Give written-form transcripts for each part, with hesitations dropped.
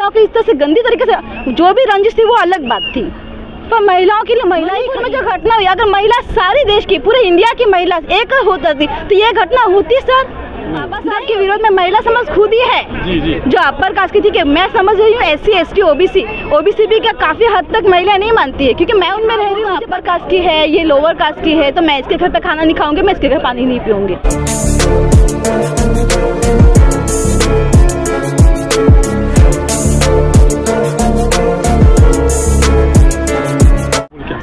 महिलाओं की इस तरह से गंदी तरीके से, जो भी रंजिश थी वो अलग बात थी, पर महिलाओं के लिए महिला में जो घटना हुई, अगर महिला सारी देश की, पूरे इंडिया की महिला एक होता थी तो ये घटना होती सर। बाबा साहब के विरोध में महिला समाज खुद ही है जी जी। जो अपर कास्ट की थी कि मैं समझ रही हूँ SC ST OBC भी क्या काफ़ी हद तक महिला नहीं मानती है, क्योंकि मैं उनमें रह रही हूँ, अपर कास्ट की है, ये लोअर कास्ट की है, तो मैं इसके घर पे खाना नहीं खाऊंगी, मैं इसके घर पानी नहीं पीऊंगी।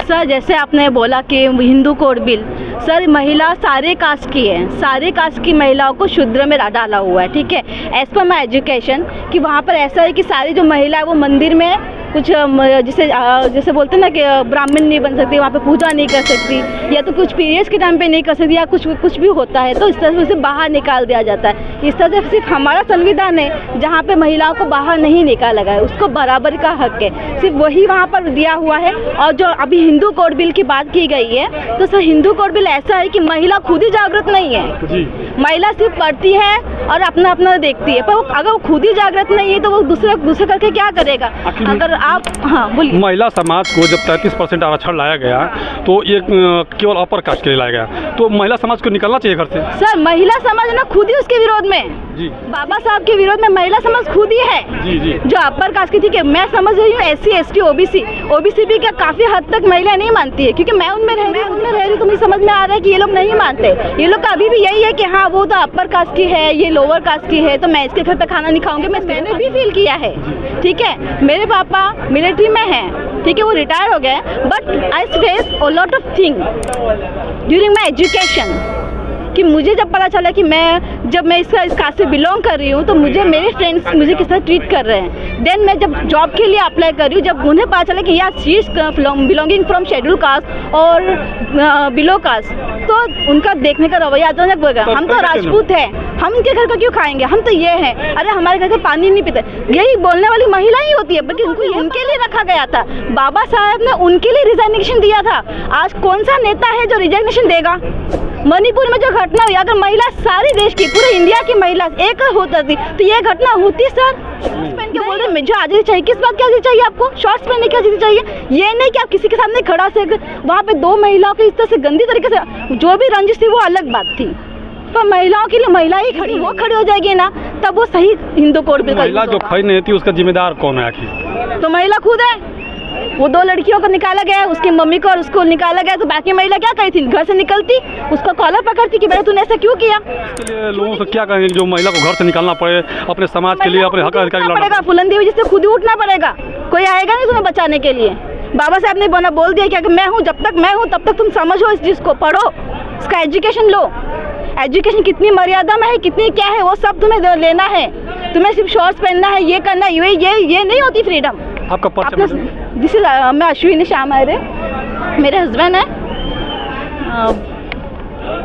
सर जैसे आपने बोला कि हिंदू कोड बिल, सर महिला सारे कास्ट की है, सारे कास्ट की महिलाओं को शूद्र में डाला हुआ है, ठीक है। एज पर माई एजुकेशन कि वहाँ पर ऐसा है कि सारी जो महिला है वो मंदिर में कुछ जैसे बोलते हैं ना कि ब्राह्मण नहीं बन सकती, वहाँ पे पूजा नहीं कर सकती, या तो कुछ पीरियड्स के टाइम पे नहीं कर सकती, या कुछ भी होता है तो इस तरह से उसे बाहर निकाल दिया जाता है। इस तरह से सिर्फ हमारा संविधान है जहाँ पे महिलाओं को बाहर नहीं निकाला गया है, उसको बराबरी का हक है, सिर्फ वही वहाँ पर दिया हुआ है। और जो अभी हिंदू कोड बिल की बात की गई है, तो सर हिंदू कोड बिल ऐसा है कि महिला खुद ही जागृत नहीं है जी। महिला सिर्फ पढ़ती है और अपना अपना देखती है, पर अगर वो खुद ही जागृत नहीं है तो वो दूसरे करके क्या करेगा। अगर आप हाँ बोलिए। महिला समाज को जब 33% आरक्षण लाया गया तो ये केवल अपर कास्ट के लिए लाया गया, तो महिला समाज को निकलना चाहिए घर से। सर महिला समाज ना खुद ही उसके विरोध में जी, बाबा साहब के विरोध में महिला समाज खुद ही है जी जी। जो अपर कास्ट की थी कि मैं समझ रही हूँ SC ST OBC भी क्या काफी हद तक महिला नहीं मानती है, क्योंकि मैं उनमें रह रही हूँ, तो मुझे समझ में आ रहा है कि ये लोग नहीं मानते। ये लोग का अभी भी यही है कि हाँ वो तो अपर कास्ट की है, ये लोअर कास्ट की है, तो मैं इसके घर पे खाना नहीं खाऊंगी। मैंने भी फील किया है, ठीक है। मेरे पापा मिलिट्री में है, ठीक है, वो रिटायर हो गए, but I face a lot of thing during my education, कि मुझे जब पता चला कि जब मैं इस कास्ट से बिलोंग कर रही हूँ तो मेरे फ्रेंड्स मुझे किस तरह ट्रीट कर रहे हैं। देन मैं जब जॉब के लिए अप्लाई कर रही हूँ, जब उन्हें पता चला कि यार she is belonging from schedule caste और बिलो कास्ट, तो उनका देखने का रवैया अचानक होगा, हम तो राजपूत हैं, हम इनके घर का क्यों खाएंगे, हम तो ये हैं, अरे हमारे घर का पानी नहीं पीते। यही बोलने वाली महिला ही होती है, बल्कि उनके लिए रखा गया था। बाबा साहब ने उनके लिए रिजाइनेशन दिया था। आज कौन सा नेता है जो रिजाइनेशन देगा। मणिपुर में जो घटना हुई, अगर महिला सारी देश की, पूरे इंडिया की महिला एक होता थी तो ये घटना होती सर। पहन के बोल रहे जो आज़ादी चाहिए, किस बात की आज़ादी चाहिए आपको, शॉर्ट्स पहनने की आज़ादी चाहिए, ये नहीं कि आप किसी के सामने खड़ा से। वहाँ पे दो महिलाओं की इस तरह से गंदी तरीके से, जो भी रंजिश थी वो अलग बात थी, पर महिलाओं के लिए महिला ही खड़ी, वो खड़ी हो जाएगी ना तब वो सही हिंदू कोड बिल। महिला जो खड़ी नहीं थी उसका जिम्मेदार कौन है आखिर? तो महिला खुद है। वो दो लड़कियों को निकाला गया, उसकी मम्मी को और उसको निकाला गया, तो बाकी महिला क्या करी थी, घर से निकलती, उसका कॉलर पकड़ती कि बेटा तूने ऐसा क्यों किया। इसके लिए लोगों से क्या कहेंगे जो महिला को घर से निकालना पड़े, अपने समाज के लिए, अपने हक अधिकार के लिए पड़ेगा, बुलंदी हुई जिससे खुद ही उठना पड़ेगा, कोई आएगा नहीं तुम्हें बचाने के लिए। बाबा साहब ने बोल दिया कि अगर मैं हूँ, जब तक मैं हूँ तब तक तुम समझो इस चीज़ को, पढ़ो, इसका एजुकेशन लो। एजुकेशन कितनी मर्यादा में है, कितनी क्या है, वो सब तुम्हें लेना है। तुम्हें सिर्फ शॉर्ट्स पहनना है, ये करना है, ये नहीं होती फ्रीडम। आपका परिचय? दिस इज मैं अश्विनी श्याम आर्य, मेरे हस्बैंड है।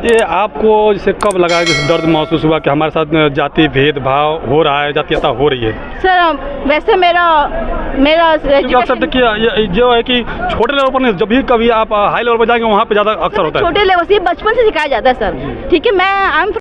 ये आपको जैसे कब लगा, जैसे दर्द महसूस हुआ कि हमारे साथ जाति भेदभाव हो रहा है, जातीयता हो रही है? सर वैसे मेरा अक्सर देखिए जो है कि छोटे लेवल पर नहीं, जब भी कभी आप हाई लेवल पर जाएंगे वहाँ पे ज़्यादा अक्सर होता है। छोटे लेवल से बचपन से सिखाया जाता है सर, ठीक है। मैं